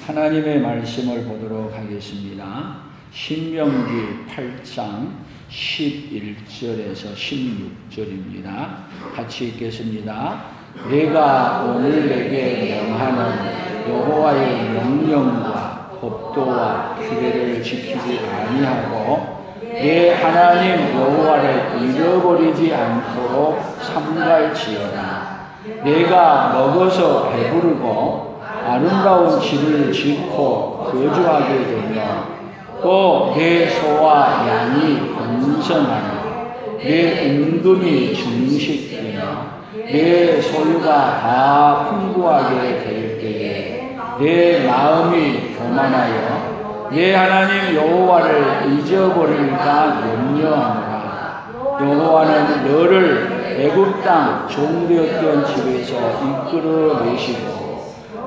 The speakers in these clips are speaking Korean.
하나님의 말씀을 보도록 하겠습니다. 신명기 8장 11절에서 16절입니다. 같이 읽겠습니다. 내가 오늘 내게 명하는 여호와의 명령과 법도와 규례를 지키지 아니하고 내 하나님 여호와를 잃어버리지 않도록 삼갈지어다. 내가 먹어서 배부르고 아름다운 집을 짓고 거주하게 되며 또 내 소와 양이 번성하며 내 임금이 증식되며 내 소유가 다 풍부하게 될 때에 내 마음이 교만하여 내 하나님 여호와를 잊어버릴까 염려하노라. 여호와는 너를 애굽 땅 종되었던 집에서 이끌어내시고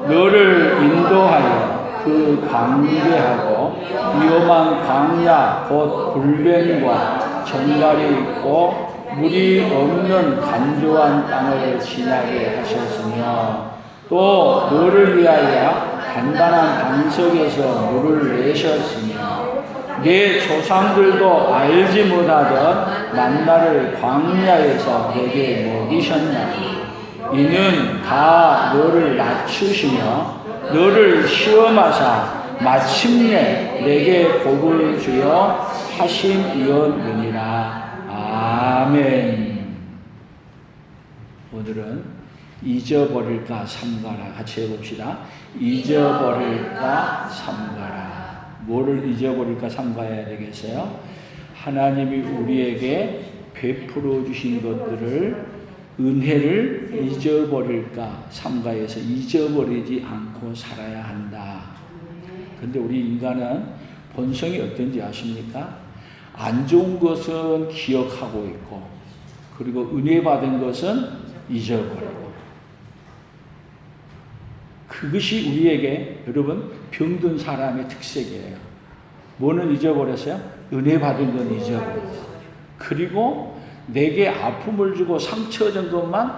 너를 인도하여 그 광대하고 위험한 광야 곧 불변과 정갈이 있고 물이 없는 간조한 땅을 지나게 하셨으며 또 너를 위하여 단단한 반석에서 물을 내셨으며 내 조상들도 알지 못하던 만나를 광야에서 내게 먹이셨나니 이는 다 너를 낮추시며 너를 시험하사 마침내 내게 복을 주여 하심이었느니라. 아멘. 오늘은 잊어버릴까 삼가라 같이 해봅시다. 잊어버릴까 삼가라. 뭐를 잊어버릴까 삼가야 되겠어요? 하나님이 우리에게 베풀어 주신 것들을 은혜를 잊어버릴까 삼가해서 잊어버리지 않고 살아야 한다. 그런데 우리 인간은 본성이 어떤지 아십니까? 안 좋은 것은 기억하고 있고 그리고 은혜 받은 것은 잊어버리고 그것이 우리에게 여러분 병든 사람의 특색이에요. 뭐는 잊어버렸어요? 은혜 받은 건 잊어버렸어요. 그리고 내게 아픔을 주고 상처 준 것만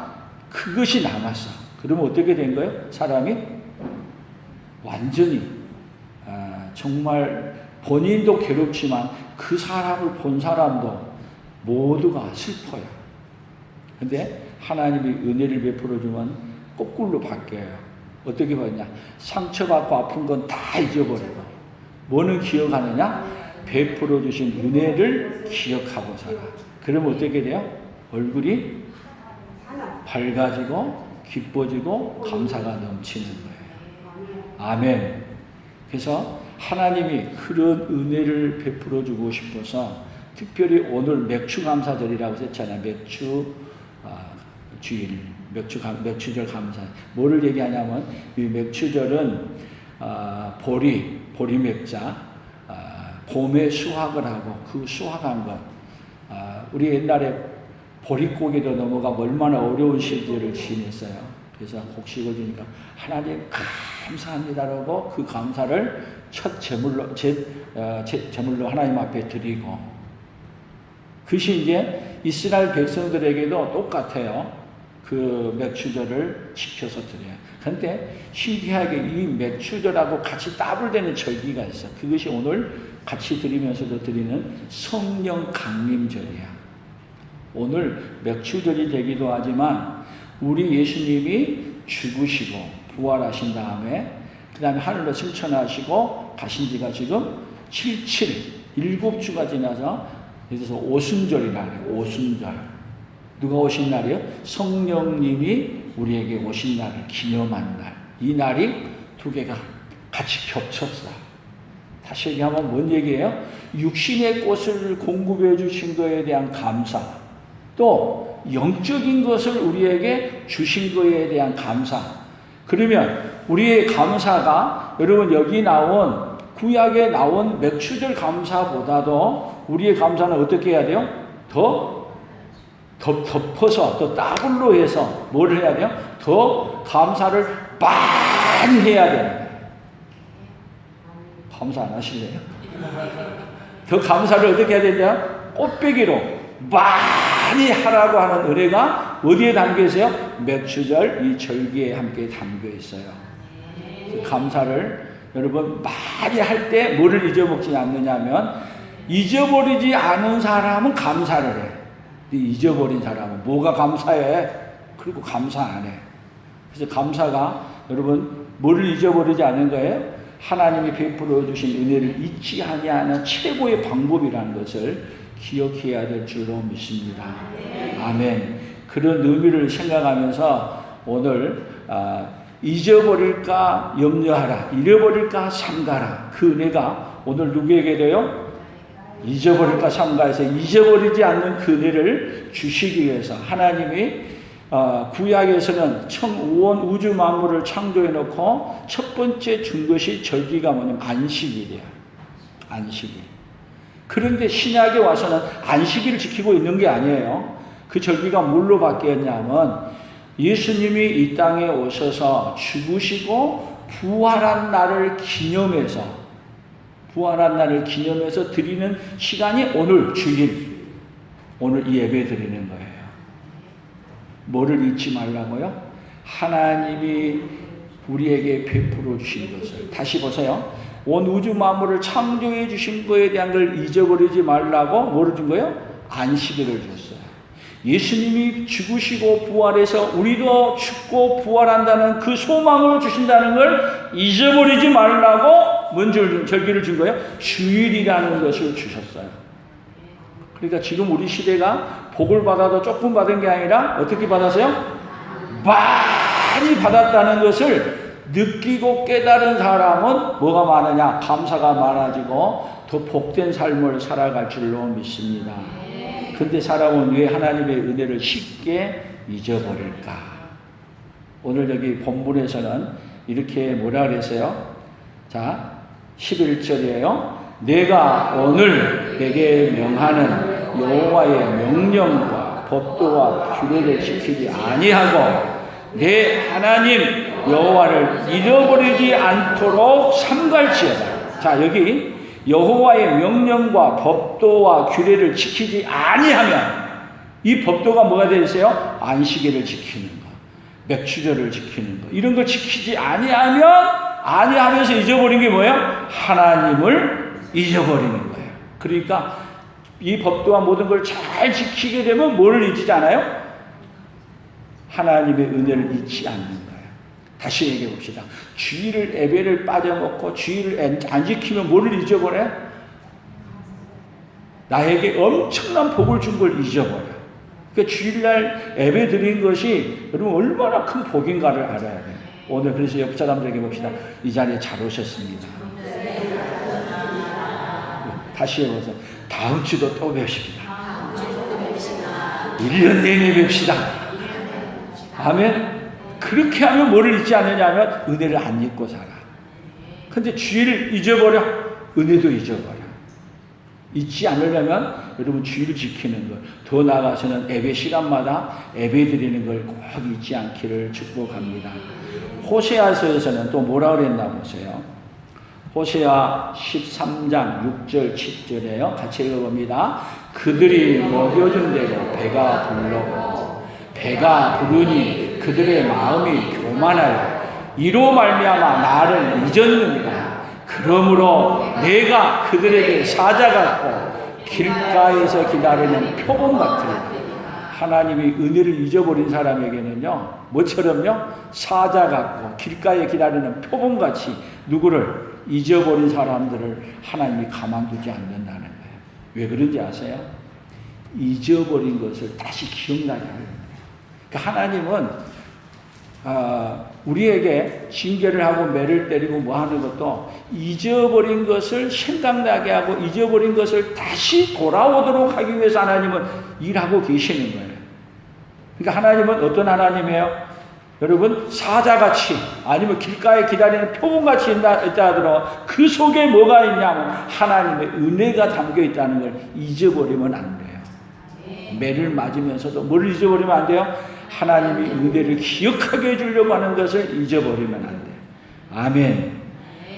그것이 남았어. 그러면 어떻게 된 거예요? 사람이 완전히 정말 본인도 괴롭지만 그 사람을 본 사람도 모두가 슬퍼요. 근데 하나님이 은혜를 베풀어 주면 거꾸로 바뀌어요. 어떻게 보냐? 상처받고 아픈 건 다 잊어버리고 뭐는 기억하느냐? 베풀어 주신 은혜를 기억하고 살아. 그러면 어떻게 돼요? 얼굴이 밝아지고 기뻐지고 감사가 넘치는 거예요. 아멘. 그래서 하나님이 그런 은혜를 베풀어 주고 싶어서 특별히 오늘 맥주감사절이라고 했잖아요. 주일, 맥주절 감사. 뭐를 얘기하냐면 이 맥주절은 보리 맥자, 봄에 수확을 하고 그 수확한 것 우리 옛날에 보릿고개도 넘어가고 얼마나 어려운 시절을 지냈어요. 그래서 곡식을 주니까 하나님 감사합니다라고 그 감사를 첫 제물로 하나님 앞에 드리고 그것이 이제 이스라엘 백성들에게도 똑같아요. 그 맥추절을 지켜서 드려요. 그런데 신기하게 이 맥추절하고 같이 따블되는 절기가 있어요. 그것이 오늘 같이 드리면서도 드리는 성령 강림절이야. 오늘 맥추절이 되기도 하지만 우리 예수님이 죽으시고 부활하신 다음에 그 다음에 하늘로 승천하시고 가신 지가 지금 7주가 지나서 그래서 오순절이라고 해요. 오순절. 누가 오신 날이요? 성령님이 우리에게 오신 날을 기념한 날. 이 날이 두 개가 같이 겹쳤어. 다시 얘기하면 뭔 얘기예요? 육신의 꽃을 공급해 주신 것에 대한 감사. 또 영적인 것을 우리에게 주신 것에 대한 감사. 그러면 우리의 감사가 여러분 여기 나온 구약에 나온 맥추절 감사보다도 우리의 감사는 어떻게 해야 돼요? 더 덮어서 더 더블로 해서 뭘 해야 돼요? 더 감사를 많이 해야 돼요. 감사 안 하실래요? 더 감사를 어떻게 해야 되냐? 꽃배기로 많이 하라고 하는 은혜가 어디에 담겨 있어요? 맥추절 이 절기에 함께 담겨 있어요. 그 감사를 여러분 많이 할 때 뭐를 잊어먹지 않느냐면 잊어버리지 않은 사람은 감사를 해. 잊어버린 사람은 뭐가 감사해? 그리고 감사 안 해. 그래서 감사가 여러분 뭐를 잊어버리지 않는 거예요? 하나님이 베풀어 주신 은혜를 잊지 아니하는 최고의 방법이라는 것을 기억해야 될 줄로 믿습니다. 아멘. 그런 의미를 생각하면서 오늘 잊어버릴까 염려하라, 잃어버릴까 삼가라. 그 은혜가 오늘 누구에게 돼요? 잊어버릴까 삼가해서 잊어버리지 않는 그 은혜를 주시기 위해서 하나님이 구약에서는 온 우주 만물을 창조해 놓고 첫 번째 준 것이 절기가 뭐냐면 안식일이에요. 안식일. 그런데 신약에 와서는 안식일을 지키고 있는 게 아니에요. 그 절기가 뭘로 바뀌었냐면 예수님이 이 땅에 오셔서 죽으시고 부활한 날을 기념해서 드리는 시간이 오늘 주일, 오늘 이 예배 드리는 거예요. 뭐를 잊지 말라고요? 하나님이 우리에게 베풀어 주신 것을. 다시 보세요. 온 우주 만물을 창조해 주신 거에 대한 걸 잊어버리지 말라고 뭐를 준 거예요? 안식일을 줬어요. 예수님이 죽으시고 부활해서 우리도 죽고 부활한다는 그 소망을 주신다는 걸 잊어버리지 말라고 뭔 절기를 준 거예요? 주일이라는 것을 주셨어요. 그러니까 지금 우리 시대가 복을 받아도 조금 받은 게 아니라 어떻게 받았어요? 많이 받았다는 것을 느끼고 깨달은 사람은 뭐가 많으냐? 감사가 많아지고 더 복된 삶을 살아갈 줄로 믿습니다. 근데 사람은 왜 하나님의 은혜를 쉽게 잊어버릴까? 오늘 여기 본문에서는 이렇게 뭐라 그랬어요? 자, 11절이에요. 내가 오늘 내게 명하는 여호와의 명령과 법도와 규례를 지키지 아니하고 내 하나님 여호와를 잃어버리지 않도록 삼갈지어다. 자, 여기 여호와의 명령과 법도와 규례를 지키지 아니하면 이 법도가 뭐가 되어 있어요? 안식일을 지키는 거, 맥주절을 지키는 거, 이런 걸 지키지 아니하면서 잊어버린 게 뭐예요? 하나님을 잊어버리는 거예요. 그러니까 이 법도와 모든 걸 잘 지키게 되면 뭐를 잊지 않아요? 하나님의 은혜를 잊지 않는 거예요. 다시 얘기해 봅시다. 주일을 예배를 빠져먹고 주일을 안 지키면 뭐를 잊어버려요? 나에게 엄청난 복을 준 걸 잊어버려요. 그러니까 주일날 예배 드린 것이 여러분 얼마나 큰 복인가를 알아야 돼요. 오늘 그래서 옆 사람들에게 봅시다. 이 자리에 잘 오셨습니다. 다시 해보세요. 다음 주도 또 뵙십니다. 1년 내내 뵙시다. 아멘. 그렇게 하면 뭐를 잊지 않느냐면 은혜를 안 잊고 살아. 근데 주일을 잊어버려. 은혜도 잊어버려. 잊지 않으려면 여러분 주일을 지키는 것, 더 나아가서는 예배 시간마다 예배 드리는 걸 꼭 잊지 않기를 축복합니다. 호세아서에서는 또 뭐라 그랬나 보세요. 호세아 13장 6절 7절에요. 같이 읽어봅니다. 그들이 먹여준 대로 배가 불러고 배가 부르니 그들의 마음이 교만하여 이로 말미암아 나를 잊었느니라. 그러므로 내가 그들에게 사자 같고 길가에서 기다리는 표범 같으리라. 하나님이 은혜를 잊어버린 사람에게는요, 뭐처럼요? 사자 같고 길가에 기다리는 표범같이 누구를 잊어버린 사람들을 하나님이 가만두지 않는다는 거예요. 왜 그런지 아세요? 잊어버린 것을 다시 기억나게 하는 거예요. 그러니까 하나님은 우리에게 징계를 하고 매를 때리고 뭐 하는 것도 잊어버린 것을 생각나게 하고 잊어버린 것을 다시 돌아오도록 하기 위해서 하나님은 일하고 계시는 거예요. 그러니까 하나님은 어떤 하나님이에요? 여러분 사자같이 아니면 길가에 기다리는 표범같이 있다 하더라도 그 속에 뭐가 있냐면 하나님의 은혜가 담겨 있다는 걸 잊어버리면 안 돼요. 매를 맞으면서도 뭘 잊어버리면 안 돼요? 하나님이 은혜를 기억하게 해주려고 하는 것을 잊어버리면 안 돼요. 아멘.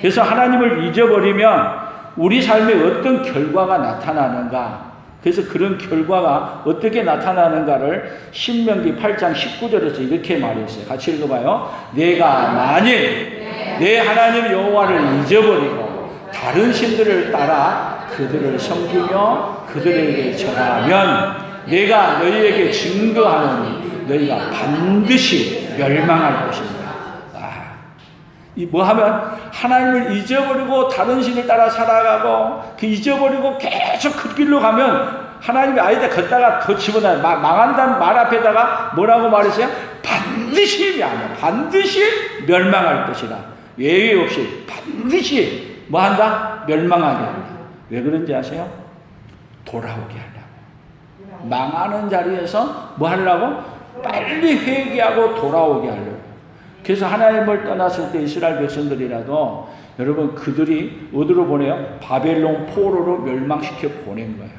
그래서 하나님을 잊어버리면 우리 삶에 어떤 결과가 나타나는가? 그래서 그런 결과가 어떻게 나타나는가를 신명기 8장 19절에서 이렇게 말했어요. 같이 읽어봐요. 내가 만일 내 하나님 여호와를 잊어버리고 다른 신들을 따라 그들을 섬기며 그들에게 절하면 내가 너희에게 증거하노니 너희가 반드시 멸망할 것입니다. 이 뭐 하면 하나님을 잊어버리고 다른 신을 따라 살아가고 그 잊어버리고 계속 그 길로 가면 하나님이 아이다 걷다가 더 집어넣어요. 망한다는 말 앞에다가 뭐라고 말했어요? 반드시 반드시 멸망할 것이다. 예외 없이 반드시 뭐 한다? 멸망하게 한다. 왜 그런지 아세요? 돌아오게 하려고. 망하는 자리에서 뭐 하려고? 빨리 회개하고 돌아오게 하려고. 그래서 하나님을 떠났을 때 이스라엘 백성들이라도 여러분 그들이 어디로 보내요? 바벨론 포로로 멸망시켜 보낸 거예요.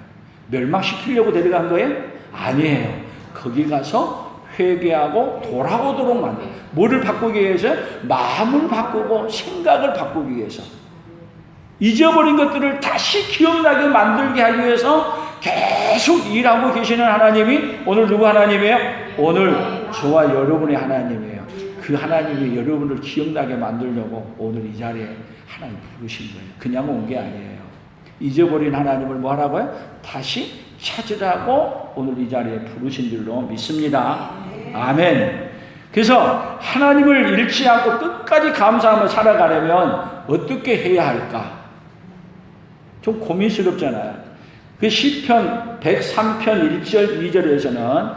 멸망시키려고 데려간 거예요? 아니에요. 거기 가서 회개하고 돌아오도록 만들어요. 뭐를 바꾸기 위해서? 마음을 바꾸고 생각을 바꾸기 위해서. 잊어버린 것들을 다시 기억나게 만들게 하기 위해서 계속 일하고 계시는 하나님이 오늘 누구 하나님이에요? 오늘 저와 여러분의 하나님이에요. 그 하나님이 여러분을 기억나게 만들려고 오늘 이 자리에 하나님 부르신 거예요. 그냥 온 게 아니에요. 잊어버린 하나님을 뭐 하라고요? 다시 찾으라고 오늘 이 자리에 부르신 줄로 믿습니다. 아멘. 그래서 하나님을 잃지 않고 끝까지 감사하며 살아가려면 어떻게 해야 할까? 좀 고민스럽잖아요. 그 시편 103편 1절 2절에서는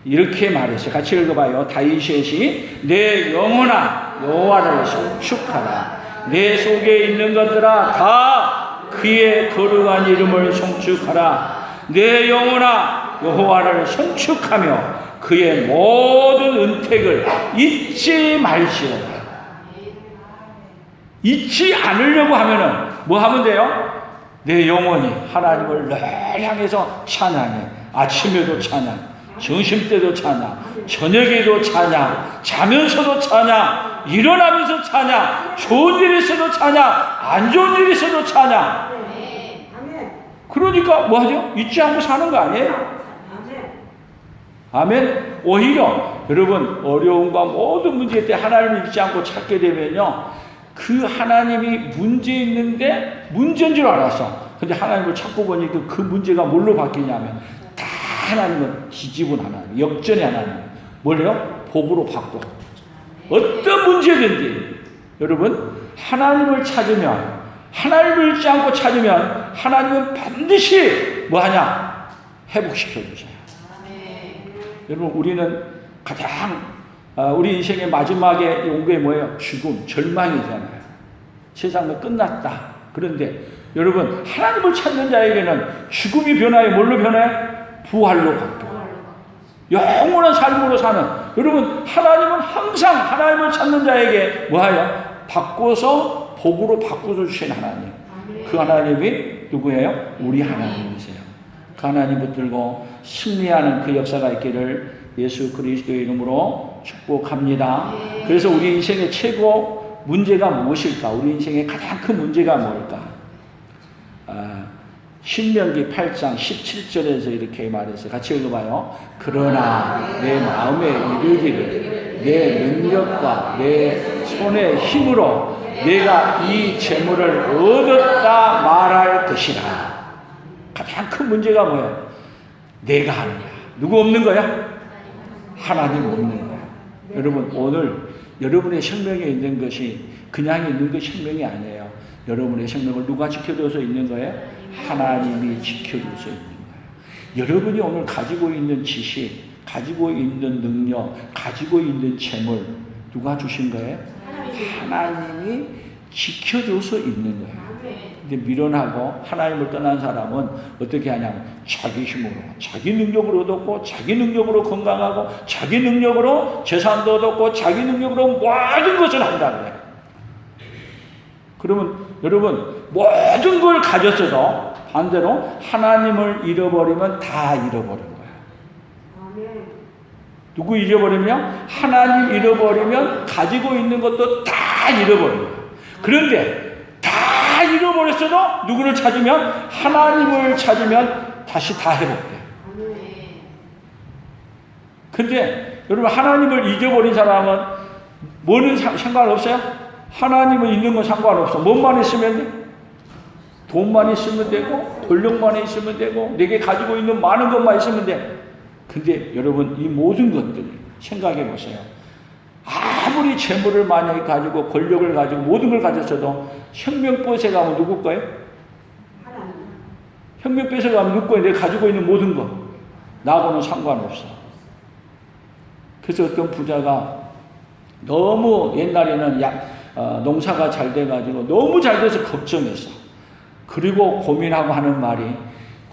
이렇게 말했어요. 같이 읽어봐요. 다윗이 내 영혼아 여호와를 송축하라. 내 속에 있는 것들아 다 그의 거룩한 이름을 송축하라. 내 영혼아 여호와를 송축하며 그의 모든 은택을 잊지 말지어다. 잊지 않으려고 하면은 뭐 하면 돼요? 내 영혼이 하나님을 늘 향해서 찬양해. 아침에도 찬양, 점심때도 찬양, 저녁에도 찬양, 자면서도 찬양, 일어나면서 찬양, 좋은 일이 있어도 찬양, 안 좋은 일이 있어도 찬양. 그러니까 뭐 하죠? 잊지 않고 사는 거 아니에요? 아멘. 오히려 여러분 어려움과 모든 문제 때 하나님을 잊지 않고 찾게 되면요, 그 하나님이 문제 있는데 문제인 줄 알았어. 근데 하나님을 찾고 보니까 그 문제가 뭘로 바뀌냐면 다 하나님은 뒤집은 하나님, 역전의 하나님. 뭘요? 복으로 바꿔. 어떤 문제든지 여러분 하나님을 찾으면, 하나님을 잊지 않고 찾으면 하나님은 반드시 뭐하냐? 회복시켜 주세요. 여러분 우리는 가장 우리 인생의 마지막에 온 게 뭐예요? 죽음, 절망이잖아요. 세상은 끝났다. 그런데 여러분 하나님을 찾는 자에게는 죽음이 변화해 뭘로 변해? 부활로 바뀌어. 영원한 삶으로 사는. 여러분 하나님은 항상 하나님을 찾는 자에게 뭐하여? 바꿔서 복으로 바꿔서 주신 하나님. 그 하나님이 누구예요? 우리 하나님이세요. 그 하나님 붙들고 승리하는 그 역사가 있기를 예수 그리스도의 이름으로 축복합니다. 그래서 우리 인생의 최고 문제가 무엇일까? 우리 인생의 가장 큰 문제가 뭘까? 신명기 8장 17절에서 이렇게 말했어요. 같이 읽어봐요. 그러나 내 마음에 이르기를 내 능력과 내 손의 힘으로 내가 이 재물을 얻었다 말할 것이라. 가장 큰 문제가 뭐예요? 내가 하는 거야. 누구 없는 거야? 하나님 없는 거야. 여러분 오늘 여러분의 생명에 있는 것이 그냥 있는 것이 생명이 아니에요. 여러분의 생명을 누가 지켜줘서 있는 거예요? 하나님이 지켜줘서 있는 거예요. 여러분이 오늘 가지고 있는 지식, 가지고 있는 능력, 가지고 있는 재물 누가 주신 거예요? 하나님이 지켜줘서 있는 거예요. 근데 미련하고 하나님을 떠난 사람은 어떻게 하냐면 자기 힘으로, 자기 능력으로 얻었고, 자기 능력으로 건강하고, 자기 능력으로 재산도 얻었고, 자기 능력으로 모든 것을 한다는 거예요. 그러면 여러분 모든 걸 가졌어도 반대로 하나님을 잃어버리면 다 잃어버린 거예요. 누구 잃어버리면? 하나님 잃어버리면 가지고 있는 것도 다 잃어버린 거예요. 그런데 다 잃어버렸어도 누구를 찾으면? 하나님을 찾으면 다시 다 회복돼요. 근데 여러분 하나님을 잊어버린 사람은 뭐는 상관없어요? 하나님은 있는 건 상관없어. 뭔만 있으면 돼? 돈만 있으면 되고, 권력만 있으면 되고, 내게 가지고 있는 많은 것만 있으면 돼. 근데 여러분, 이 모든 것들 생각해 보세요. 아무리 재물을 만약에 가지고, 권력을 가지고, 모든 걸 가졌어도 혁명볕에 가면 누구 거예요? 혁명볕에 가면 누구 거예요? 내가 가지고 있는 모든 것. 나하고는 상관없어. 그래서 어떤 부자가 너무 옛날에는 농사가 잘 돼가지고 너무 잘 돼서 걱정했어. 그리고 고민하고 하는 말이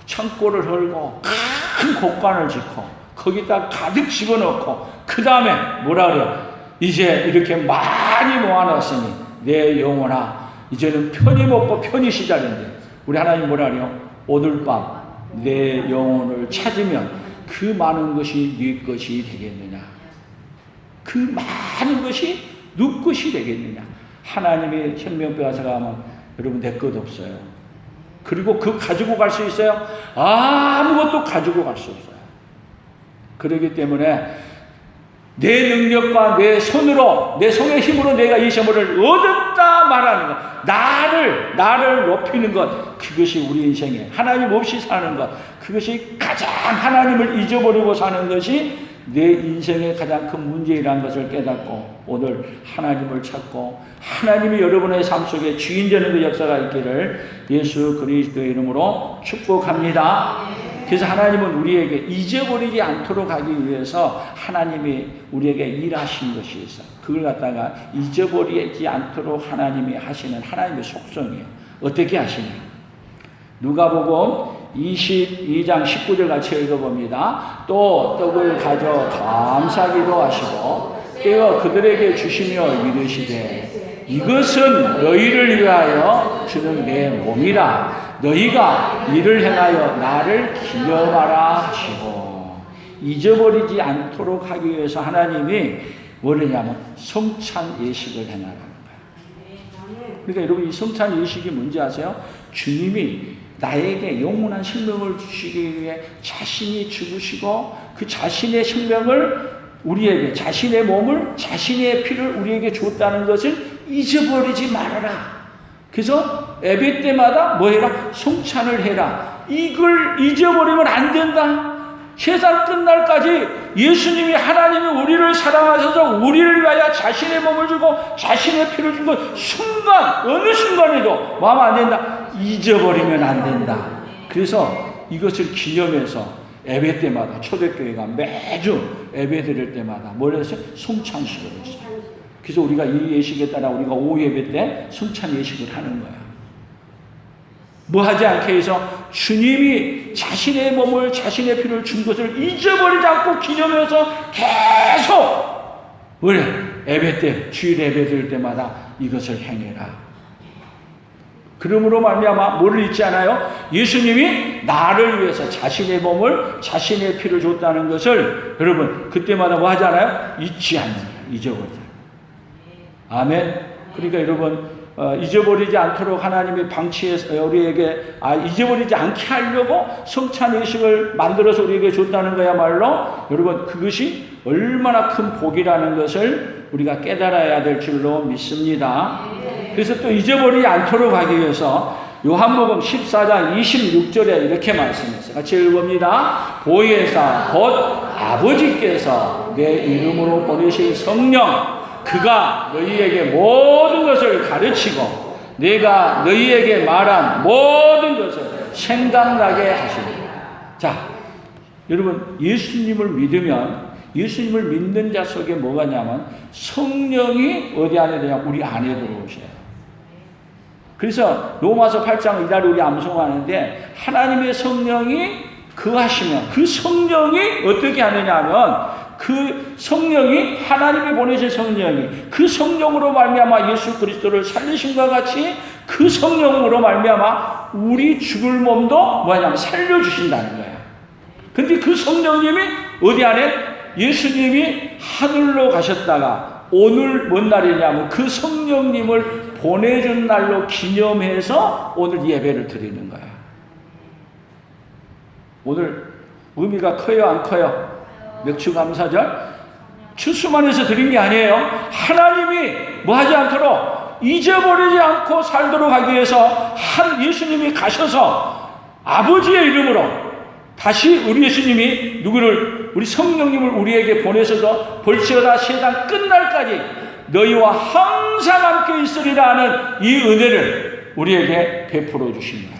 창고를 헐고 큰 곳간을 짓고 거기다 가득 집어넣고 그 다음에 뭐라 그래요? 이제 이렇게 많이 모아놨으니 내 영혼아 이제는 편히 먹고 편히 쉬자는데 우리 하나님 뭐라 그래요? 오늘 밤 내 영혼을 찾으면 그 많은 것이 네 것이 되겠느냐? 그 많은 것이 누구 것이 되겠느냐? 하나님의 혁명뼈 가서 가면 여러분 내 것 없어요. 그리고 그 가지고 갈 수 있어요? 아무것도 가지고 갈 수 없어요. 그렇기 때문에 내 능력과 내 손으로 내 손의 힘으로 내가 이 재물을 얻었다 말하는 것, 나를 높이는 것, 그것이 우리 인생에 하나님 없이 사는 것, 그것이 가장 하나님을 잊어버리고 사는 것이 내 인생의 가장 큰 문제라는 것을 깨닫고 오늘 하나님을 찾고 하나님이 여러분의 삶 속에 주인 되는 그 역사가 있기를 예수 그리스도의 이름으로 축복합니다. 그래서 하나님은 우리에게 잊어버리지 않도록 하기 위해서 하나님이 우리에게 일하신 것이 있어. 그걸 갖다가 잊어버리지 않도록 하나님이 하시는 하나님의 속성이에요. 어떻게 하시냐? 누가복음 22장 19절 같이 읽어봅니다. 또 떡을 가져 감사기도 하시고 떼어 그들에게 주시며 이르시되 이것은 너희를 위하여 주는 내 몸이라 너희가 이를 행하여 나를 기념하라 하시고 잊어버리지 않도록 하기 위해서 하나님이 뭐냐면 성찬 예식을 행하라는 거예요. 그러니까 여러분 이 성찬 예식이 뭔지 아세요? 주님이 나에게 영원한 생명을 주시기 위해 자신이 죽으시고 그 자신의 생명을 우리에게 자신의 몸을 자신의 피를 우리에게 줬다는 것을 잊어버리지 말아라. 그래서 예배 때마다 뭐 해라? 성찬을 해라. 이걸 잊어버리면 안 된다. 세상 끝날까지 예수님이 하나님이 우리를 사랑하셔서 우리를 위하여 자신의 몸을 주고 자신의 피를 준 것 순간 어느 순간에도 마음 안 된다. 잊어버리면 안 된다. 그래서 이것을 기념해서 예배 때마다 초대교회가 매주 예배 드릴 때마다 뭘 했어요? 성찬식을 했어요. 그래서 우리가 이 예식에 따라 우리가 오후 예배 때 성찬 예식을 하는 거야. 뭐 하지 않게 해서 주님이 자신의 몸을 자신의 피를 준 것을 잊어버리지 않고 기념해서 계속 뭐래? 예배 때 주일 예배 드릴 때마다 이것을 행해라. 그러므로 말미암아 뭐를 잊지 않아요? 예수님이 나를 위해서 자신의 몸을 자신의 피를 줬다는 것을 여러분 그때마다 뭐 하잖아요? 잊지 않는 거예요. 잊어버리자. 아멘. 그러니까 여러분 잊어버리지 않도록 하나님이 방치해서 우리에게 잊어버리지 않게 하려고 성찬 예식을 만들어서 우리에게 줬다는 거야말로 여러분 그것이 얼마나 큰 복이라는 것을 우리가 깨달아야 될 줄로 믿습니다. 그래서 또 잊어버리지 않도록 하기 위해서 요한복음 14장 26절에 이렇게 말씀했어요. 같이 읽어봅니다. 보혜사 곧 아버지께서 내 이름으로 보내신 성령 그가 너희에게 모든 것을 가르치고 내가 너희에게 말한 모든 것을 생각나게 하시리라. 자, 여러분 예수님을 믿으면 예수님을 믿는 자 속에 뭐가 있냐면 성령이 어디 안에 되냐? 우리 안에 들어오셔요. 그래서 로마서 8장 이달 우리 암송하는데 하나님의 성령이 거하시면 그 성령이 어떻게 하느냐 하면 그 성령이 하나님이 보내신 성령이 그 성령으로 말미암아 예수 그리스도를 살리신과 같이 그 성령으로 말미암아 우리 죽을 몸도 뭐냐면 살려주신다는 거야. 근데 그 성령님이 어디 안에 예수님이 하늘로 가셨다가 오늘 뭔 날이냐면 그 성령님을 보내준 날로 기념해서 오늘 예배를 드리는 거야. 오늘 의미가 커요 안 커요? 맥주감사절? 추수만 해서 드린 게 아니에요. 하나님이 뭐 하지 않도록 잊어버리지 않고 살도록 하기 위해서 예수님이 가셔서 아버지의 이름으로 다시 우리 예수님이 우리 성령님을 우리에게 보내셔서 볼지어다 세상 끝날까지 너희와 항상 함께 있으리라 하는 이 은혜를 우리에게 베풀어 주신 거예요.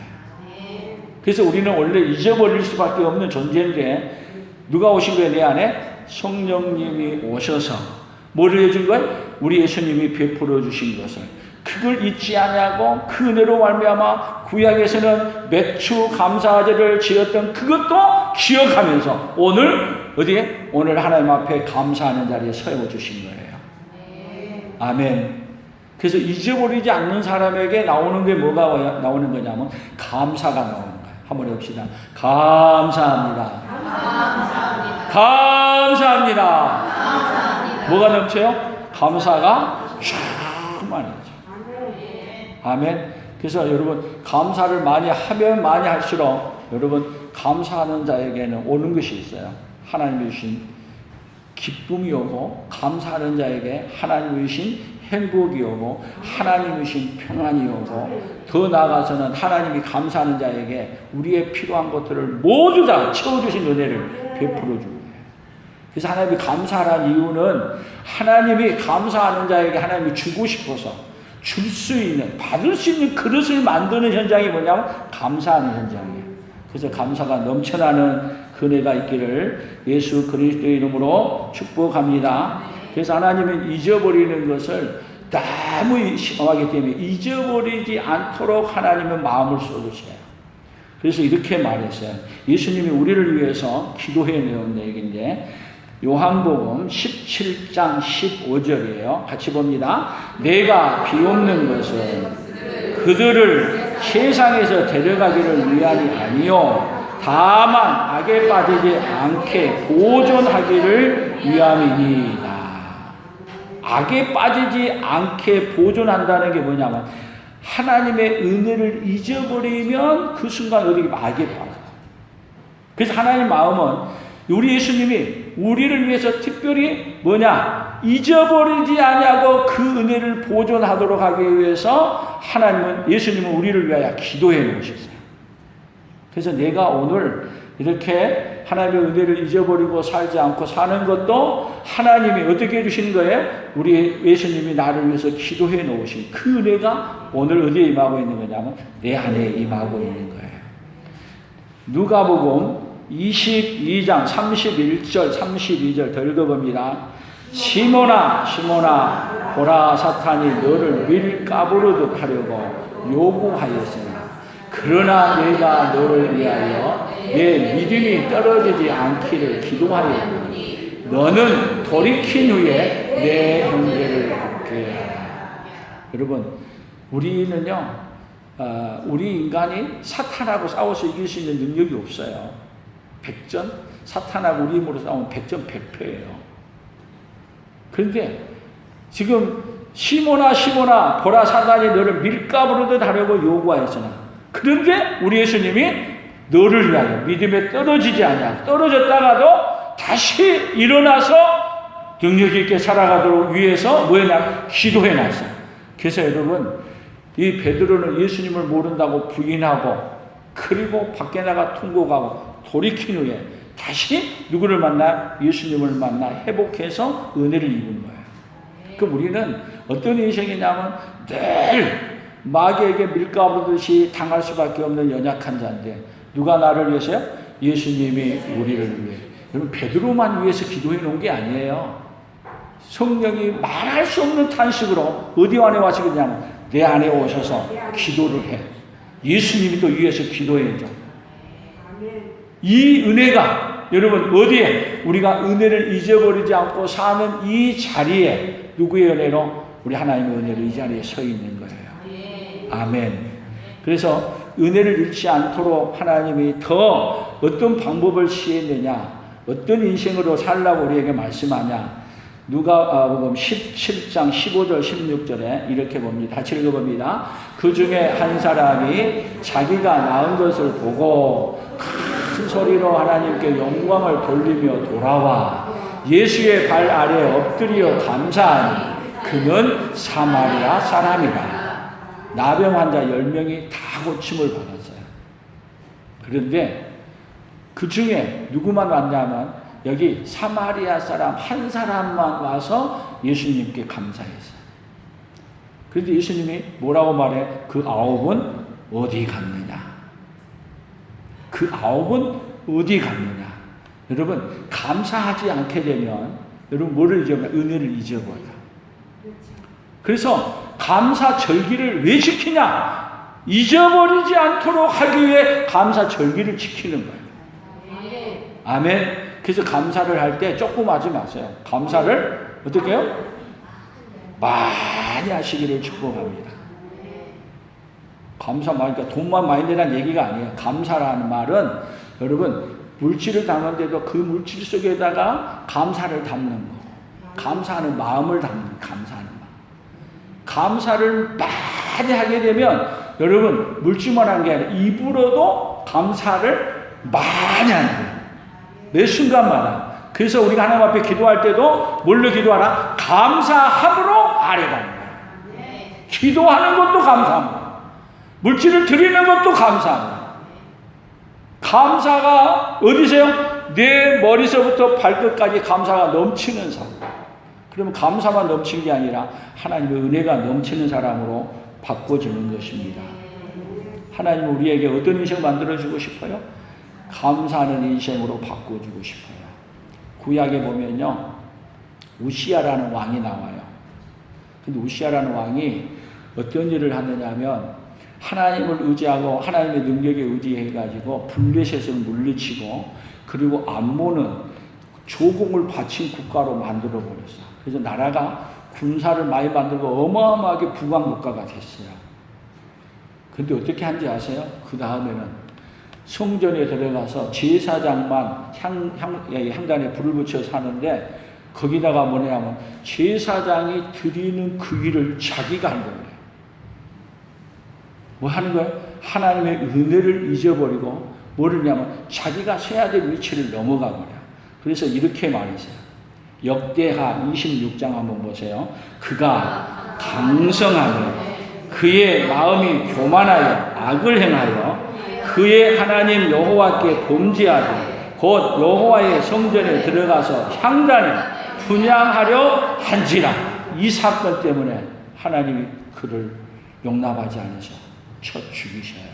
그래서 우리는 원래 잊어버릴 수밖에 없는 존재인데 누가 오신 거예요? 내 안에 성령님이 오셔서 뭐를 해준 거예요? 우리 예수님이 베풀어 주신 것을 그걸 잊지 않냐고 그 은혜로 말미암아 구약에서는 맥주 감사제를 지었던 그것도 기억하면서 오늘 어디에? 오늘 하나님 앞에 감사하는 자리에 세워주신 거예요. 아멘. 그래서 잊어버리지 않는 사람에게 나오는 게 뭐가 나오는 거냐면 감사가 나오는 거예요. 한번 해봅시다. 감사합니다. 감사합니다. 감사합니다. 감사합니다. 뭐가 넘쳐요? 감사가 충만해져. 아멘. 그래서 여러분 감사를 많이 하면 많이 할수록 여러분 감사하는 자에게는 오는 것이 있어요. 하나님이 주신 기쁨이 오고 감사하는 자에게 하나님이 주신 행복이 오고 하나님이 주신 평안이 오고 더 나아가서는 하나님이 감사하는 자에게 우리의 필요한 것들을 모두 다 채워주신 은혜를 베풀어 주는 거예요. 그래서 하나님이 감사하라는 이유는 하나님이 감사하는 자에게 하나님이 주고 싶어서 줄 수 있는 받을 수 있는 그릇을 만드는 현장이 뭐냐면 감사하는 현장이에요. 그래서 감사가 넘쳐나는 은혜가 있기를 예수 그리스도의 이름으로 축복합니다. 그래서 하나님은 잊어버리는 것을 너무 심하기 때문에 잊어버리지 않도록 하나님은 마음을 쏟으세요. 그래서 이렇게 말했어요. 예수님이 우리를 위해서 기도해 내온 얘기인데 요한복음 17장 15절이에요. 같이 봅니다. 내가 비옵는 것은 그들을 세상에서 데려가기를 위함이 아니요 다만 악에 빠지지 않게 보존하기를 위함이니이다. 악에 빠지지 않게 보존한다는 게 뭐냐면 하나님의 은혜를 잊어버리면 그 순간 어디 악에 빠져요. 그래서 하나님 마음은 우리 예수님이 우리를 위해서 특별히 잊어버리지 아니하고 그 은혜를 보존하도록 하기 위해서 하나님은 예수님은 우리를 위하여 기도해 놓으셨어요. 그래서 내가 오늘 이렇게 하나님의 은혜를 잊어버리고 살지 않고 사는 것도 하나님이 어떻게 해주시는 거예요? 우리 예수님이 나를 위해서 기도해 놓으신 그 은혜가 오늘 어디에 임하고 있는 거냐면 내 안에 임하고 있는 거예요. 누가복음 22장 31절 32절 더 읽어봅니다. 시몬아 시몬아 보라 사탄이 너를 밀가부르듯 하려고 요구하였으나 그러나 내가 너를 위하여 내 믿음이 떨어지지 않기를 기도하였으니 너는 돌이킨 후에 내 형제를 돕게 하라. 여러분 우리는요 우리 인간이 사탄하고 싸워서 이길 수 있는 능력이 없어요. 백전 사탄하고 우리 힘으로 싸우면 백전백패예요. 그런데 지금 시몬아 시몬아 보라 사탄이 너를 밀가부르듯 하려고 요구하였으나 그런데 우리 예수님이 너를 위하여 믿음에 떨어지지 않냐 떨어졌다가도 다시 일어나서 능력 있게 살아가도록 위해서 기도해놨어요. 그래서 여러분 이 베드로는 예수님을 모른다고 부인하고 그리고 밖에 나가 통곡하고 돌이킨 후에 다시 누구를 만나? 예수님을 만나 회복해서 은혜를 입은 거예요. 그럼 우리는 어떤 인생이냐면 늘 마귀에게 밀가부르듯이 당할 수밖에 없는 연약한 자인데 누가 나를 위해서요? 예수님이 우리를 위해. 여러분 베드로만 위해서 기도해 놓은 게 아니에요. 성령이 말할 수 없는 탄식으로 어디 안에 와시겠냐면 내 안에 오셔서 기도를 해. 예수님이 또 위해서 기도해줘. 이 은혜가 여러분 어디에 우리가 은혜를 잊어버리지 않고 사는 이 자리에 누구의 은혜로? 우리 하나님의 은혜로 이 자리에 서 있는 거예요. 아멘. 그래서 은혜를 잃지 않도록 하나님이 더 어떤 방법을 시했느냐 어떤 인생으로 살라고 우리에게 말씀하냐 누가복음 17장 15절 16절에 이렇게 봅니다. 같이 읽어봅니다. 그 중에 한 사람이 자기가 낳은 것을 보고 큰 소리로 하나님께 영광을 돌리며 돌아와 예수의 발 아래 엎드려 감사하니 그는 사마리아 사람이다. 나병 환자 10명이 다 고침을 받았어요. 그런데 그 중에 누구만 왔냐면 여기 사마리아 사람 한 사람만 와서 예수님께 감사했어요. 그런데 예수님이 뭐라고 말해? 그 9은 어디 갔느냐? 그 9은 어디 갔느냐? 여러분, 감사하지 않게 되면 여러분 뭐를 잊어버려요? 은혜를 잊어버려요. 그래서 감사절기를 왜 지키냐? 잊어버리지 않도록 하기 위해 감사절기를 지키는 거예요. 아멘. 그래서 감사를 할 때 조금 하지 마세요. 감사를 어떻게 해요? 많이 하시기를 축복합니다. 감사 많이, 그러니까 돈만 많이 내라는 얘기가 아니에요. 감사라는 말은 여러분 물질을 담는데도 그 물질 속에다가 감사를 담는 거고, 감사하는 마음을 담는, 감사하는 마음. 감사를 많이 하게 되면 여러분 물질만 한 게 아니라 입으로도 감사를 많이 하는 거예요. 매 순간마다. 그래서 우리가 하나님 앞에 기도할 때도 뭘로 기도하라? 감사함으로 아뢰라. 기도하는 것도 감사합니다. 물질을 드리는 것도 감사합니다. 감사가 어디세요? 내 머리서부터 발끝까지 감사가 넘치는 사람. 그러면 감사만 넘치는 게 아니라 하나님의 은혜가 넘치는 사람으로 바꿔주는 것입니다. 하나님은 우리에게 어떤 인생을 만들어주고 싶어요? 감사하는 인생으로 바꿔주고 싶어요. 구약에 보면요, 우시야라는 왕이 나와요. 근데 우시야라는 왕이 어떤 일을 하느냐 하면 하나님을 의지하고 하나님의 능력에 의지해가지고 블레셋을 물리치고, 그리고 암몬은 조공을 바친 국가로 만들어버렸어요. 그래서 나라가 군사를 많이 만들고 어마어마하게 부강 국가가 됐어요. 근데 어떻게 한지 아세요? 그 다음에는 성전에 들어가서 제사장만 향단에 불을 붙여 사는데, 거기다가 뭐냐면 제사장이 드리는 그 일을 자기가 한 거예요. 뭐 하는 거예요? 하나님의 은혜를 잊어버리고 뭐를냐면 자기가 서야 될 위치를 넘어가 버려요. 그래서 이렇게 말했어요. 역대하 26장 한번 보세요. 그가 강성하여 그의 마음이 교만하여 악을 행하여 그의 하나님 여호와께 범죄하되 곧 여호와의 성전에 들어가서 향단에 분향하려 한지라. 이 사건 때문에 하나님이 그를 용납하지 않으셔 쳐 죽이셔요.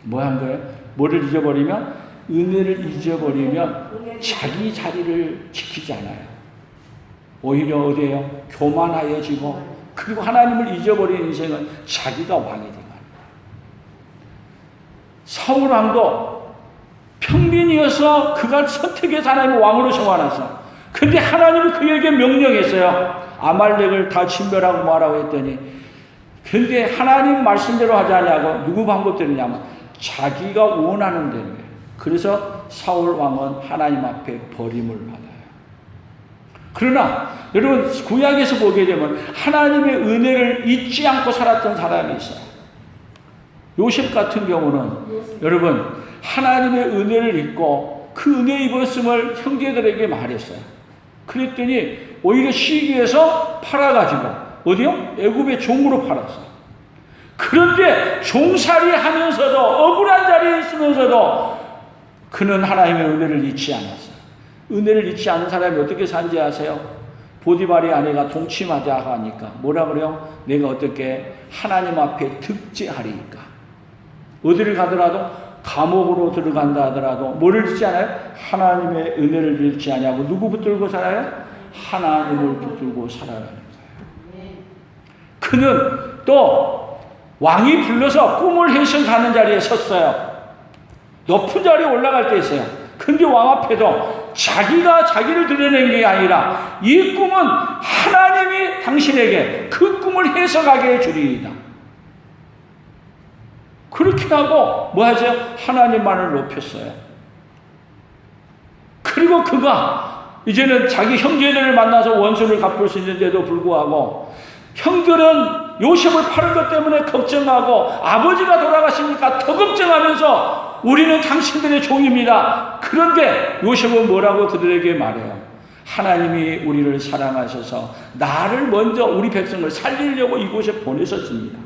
뭐 한 거예요? 뭐를 잊어버리면? 은혜를 잊어버리면 자기 자리를 지키지 않아요. 오히려 어디에요? 교만하여지고, 그리고 하나님을 잊어버리는 인생은 자기가 왕이 되는 거예요. 사울 왕도 평민이어서 그가 선택해서 하나님의 왕으로 정하놨어. 근데 하나님이 그에게 명령했어요. 아말렉을 다 진멸하고 뭐하라고 했더니, 근데 하나님 말씀대로 하지 않냐고 누구 방법대로냐면 자기가 원하는 대로 해요. 그래서 사울 왕은 하나님 앞에 버림을 받아요. 그러나 여러분 구약에서 보게 되면 하나님의 은혜를 잊지 않고 살았던 사람이 있어요. 요셉 같은 경우는 여러분 하나님의 은혜를 잊고 그 은혜 입었음을 형제들에게 말했어요. 그랬더니 오히려 시기에서 팔아가지고 어디요? 애굽의 종으로 팔았어요. 그런데 종살이 하면서도 억울한 자리에 있으면서도 그는 하나님의 은혜를 잊지 않았어요. 은혜를 잊지 않은 사람이 어떻게 산지 아세요? 보디발의 아내가 동침하자 하니까 뭐라 그래요? 내가 어떻게 하나님 앞에 득제하리까. 어디를 가더라도 감옥으로 들어간다 하더라도 뭐를 잊지 않아요? 하나님의 은혜를 잃지 않냐고. 누구 붙들고 살아요? 하나님을 붙들고 살아라는 거예요. 그는 또 왕이 불러서 꿈을 해석하는 자리에 섰어요. 높은 자리에 올라갈 때 있어요. 근데 왕 앞에도 자기가 자기를 드러낸 게 아니라 이 꿈은 하나님이 당신에게 그 꿈을 해석하게 해주리이다. 그렇게 하고 뭐 하죠? 하나님만을 높였어요. 그리고 그가 이제는 자기 형제들을 만나서 원수를 갚을 수 있는데도 불구하고 형들은 요셉을 파는 것 때문에 걱정하고 아버지가 돌아가시니까 더 걱정하면서 우리는 당신들의 종입니다. 그런데 요셉은 뭐라고 그들에게 말해요? 하나님이 우리를 사랑하셔서 나를 먼저 우리 백성을 살리려고 이곳에 보내셨습니다.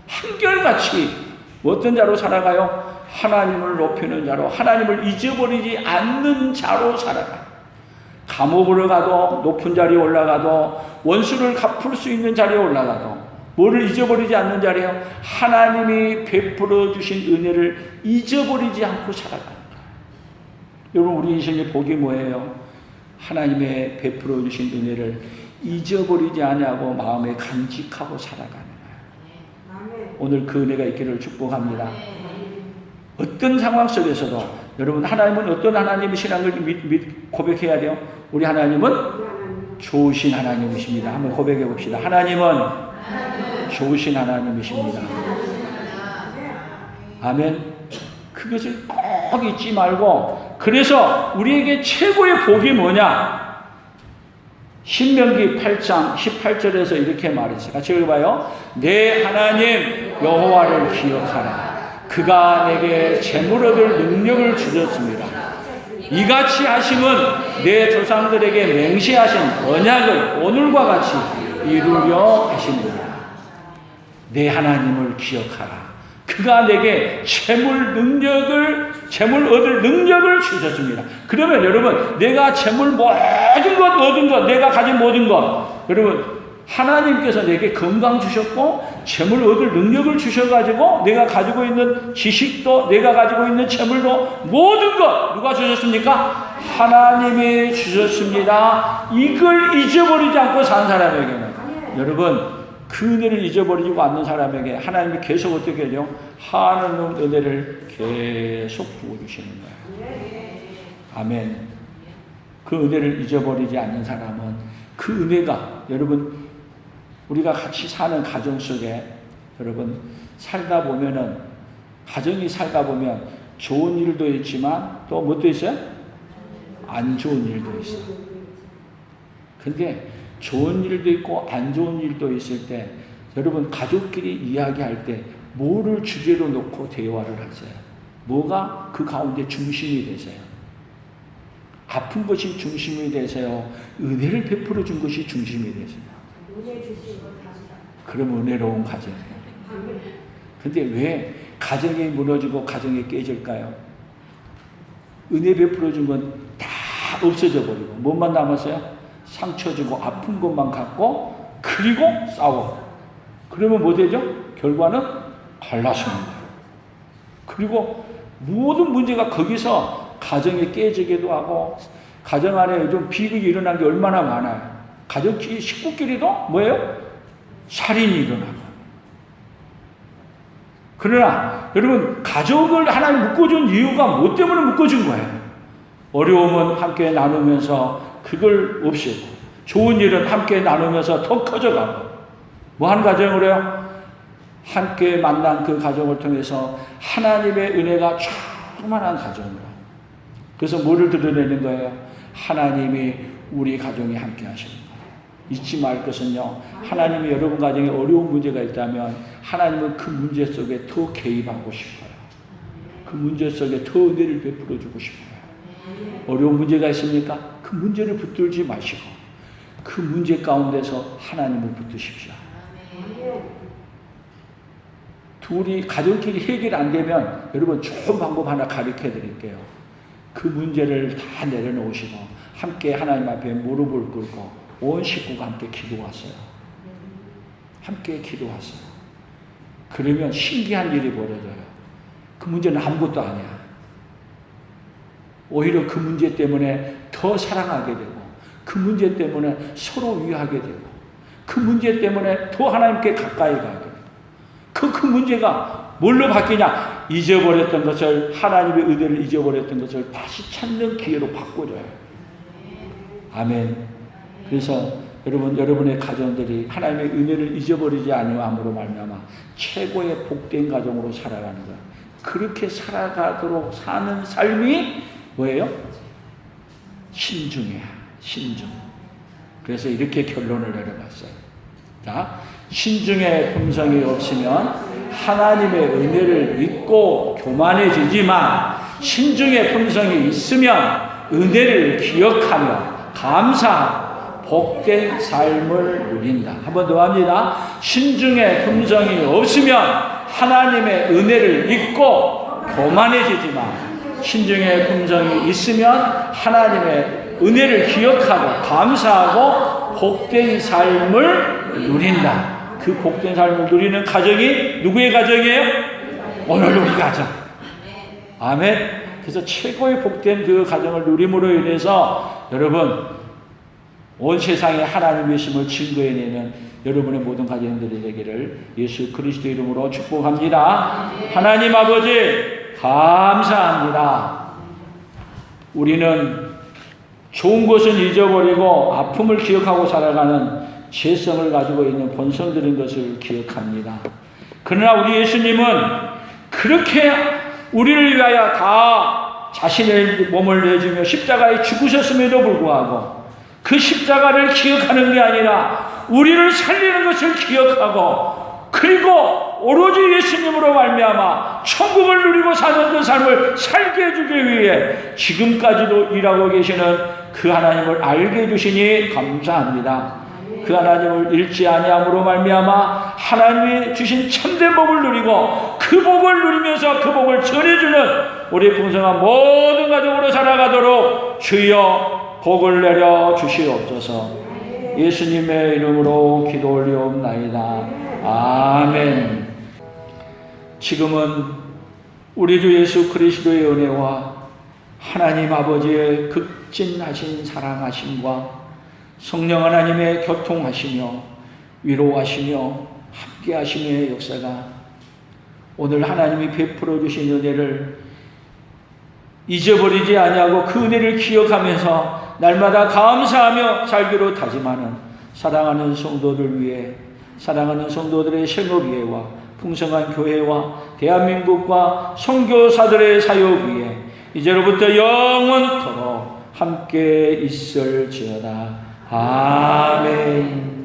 한결같이 어떤 자로 살아가요? 하나님을 높이는 자로, 하나님을 잊어버리지 않는 자로 살아가요. 감옥으로 가도, 높은 자리에 올라가도, 원수를 갚을 수 있는 자리에 올라가도 뭐를 잊어버리지 않는 자리에요? 하나님이 베풀어 주신 은혜를 잊어버리지 않고 살아가는 거예요. 여러분, 우리 인생의 복이 뭐예요? 하나님의 베풀어 주신 은혜를 잊어버리지 않냐고 마음에 간직하고 살아가는 거예요. 오늘 그 은혜가 있기를 축복합니다. 어떤 상황 속에서도 여러분, 하나님은 어떤 하나님이시라는 걸 고백해야 돼요. 우리 하나님은 좋으신 하나님이십니다. 한번 고백해 봅시다. 하나님은 좋으신 하나님이십니다. 아멘. 그것을 꼭 잊지 말고, 그래서 우리에게 최고의 복이 뭐냐? 신명기 8장 18절에서 이렇게 말했어요. 같이 읽어봐요. 내 하나님 여호와를 기억하라. 그가 내게 재물 얻을 능력을 주셨습니다. 이같이 하심은 내 조상들에게 맹세하신 언약을 오늘과 같이 이루려 하십니다. 내 하나님을 기억하라. 그가 내게 재물 얻을 능력을 주셨습니다. 그러면 여러분, 내가 재물 모든 것, 얻은 것, 내가 가진 모든 것, 여러분, 하나님께서 내게 건강 주셨고 재물 얻을 능력을 주셔가지고 내가 가지고 있는 지식도, 내가 가지고 있는 재물도, 모든 것 누가 주셨습니까? 하나님이 주셨습니다. 이걸 잊어버리지 않고 산 사람에게는, 여러분, 그 은혜를 잊어버리지 않는 사람에게 하나님이 계속 어떻게 해요? 하나님 은혜를 계속 부어주시는 거예요. 아멘. 그 은혜를 잊어버리지 않는 사람은 그 은혜가, 여러분, 우리가 같이 사는 가정 속에 여러분 살다 보면은, 가정이 살다 보면 좋은 일도 있지만 또 뭣도 있어요? 안 좋은 일도 있어요. 근데 좋은 일도 있고 안 좋은 일도 있을 때 여러분, 가족끼리 이야기할 때 뭐를 주제로 놓고 대화를 하세요? 뭐가 그 가운데 중심이 되세요? 아픈 것이 중심이 되세요? 은혜를 베풀어 준 것이 중심이 되세요? 그럼 은혜로운 가정이에요. 근데 왜 가정이 무너지고 가정이 깨질까요? 은혜 베풀어 준 건 다 없어져 버리고 뭐만 남았어요? 상처 주고 아픈 것만 갖고, 그리고 싸워. 그러면 뭐 되죠? 결과는 갈라서는 거예요. 그리고 모든 문제가 거기서 가정이 깨지기도 하고, 가정 안에 요즘 비극이 일어난 게 얼마나 많아요. 가족 식구끼리도 뭐예요? 살인이 일어나고. 그러나 여러분, 가족을 하나님 묶어준 이유가 뭐 때문에 묶어준 거예요? 어려움은 함께 나누면서 그걸 없애고, 좋은 일은 함께 나누면서 더 커져가고, 뭐 하는 가정으로 해요? 함께 만난 그 가정을 통해서 하나님의 은혜가 충만한 가정으로. 그래서 뭐를 드러내는 거예요? 하나님이 우리 가정에 함께 하시는 거예요. 잊지 말 것은요, 하나님이 여러분 가정에 어려운 문제가 있다면 하나님은 그 문제 속에 더 개입하고 싶어요. 그 문제 속에 더 은혜를 베풀어 주고 싶어요. 어려운 문제가 있습니까? 그 문제를 붙들지 마시고 그 문제 가운데서 하나님을 붙드십시오. 둘이 가족끼리 해결 안 되면 여러분, 좋은 방법 하나 가르쳐 드릴게요. 그 문제를 다 내려놓으시고 함께 하나님 앞에 무릎을 꿇고 온 식구가 함께 기도하세요. 함께 기도하세요. 그러면 신기한 일이 벌어져요. 그 문제는 아무것도 아니야. 오히려 그 문제 때문에 더 사랑하게 되고, 그 문제 때문에 서로 위하게 되고, 그 문제 때문에 더 하나님께 가까이 가게 되고, 그 문제가 뭘로 바뀌냐? 잊어버렸던 것을, 하나님의 은혜를 잊어버렸던 것을 다시 찾는 기회로 바꿔줘요. 아멘. 그래서 여러분의 가정들이 하나님의 은혜를 잊어버리지 아니함으로 말미암아 최고의 복된 가정으로 살아가는 거예요. 그렇게 살아가도록 사는 삶이 뭐예요? 신중이야. 신중. 그래서 이렇게 결론을 내려봤어요. 자, 신중의 품성이 없으면 하나님의 은혜를 잊고 교만해지지만, 신중의 품성이 있으면 은혜를 기억하며 감사 복된 삶을 누린다. 한 번 더 합니다. 신중의 금성이 없으면 하나님의 은혜를 잊고 교만해지지만 신중의 금성이 있으면 하나님의 은혜를 기억하고 감사하고 복된 삶을 누린다. 그 복된 삶을 누리는 가정이 누구의 가정이에요? 오늘 우리 가정. 아멘. 그래서 최고의 복된 그 가정을 누림으로 인해서 여러분 온 세상에 하나님의 심을 증거해내는 여러분의 모든 가정들이 되기를 예수 그리스도 이름으로 축복합니다. 하나님 아버지 감사합니다. 우리는 좋은 것은 잊어버리고 아픔을 기억하고 살아가는 죄성을 가지고 있는 본성들인 것을 기억합니다. 그러나 우리 예수님은 그렇게 우리를 위하여 다 자신의 몸을 내주며 십자가에 죽으셨음에도 불구하고 그 십자가를 기억하는 게 아니라 우리를 살리는 것을 기억하고 그리고 오로지 예수님으로 말미암아 천국을 누리고 사는 그 삶을 살게 해주기 위해 지금까지도 일하고 계시는 그 하나님을 알게 해주시니 감사합니다. 그 하나님을 잃지 아니함으로 말미암아 하나님이 주신 참된 복을 누리고 그 복을 누리면서 그 복을 전해주는 우리 풍성한 모든 가족으로 살아가도록 주여 복을 내려 주시옵소서. 예수님의 이름으로 기도 올리옵나이다. 아멘. 지금은 우리 주 예수 그리스도의 은혜와 하나님 아버지의 극진하신 사랑하심과 성령 하나님의 교통하시며 위로하시며 함께하심의 역사가 오늘 하나님이 베풀어 주신 은혜를 잊어버리지 아니하고 그 은혜를 기억하면서 날마다 감사하며 살기로 다짐하는 사랑하는 성도들 위해 사랑하는 성도들의 생업위해와 풍성한 교회와 대한민국과 선교사들의 사역 위해 이제로부터 영원토록 함께 있을지어다. 아멘.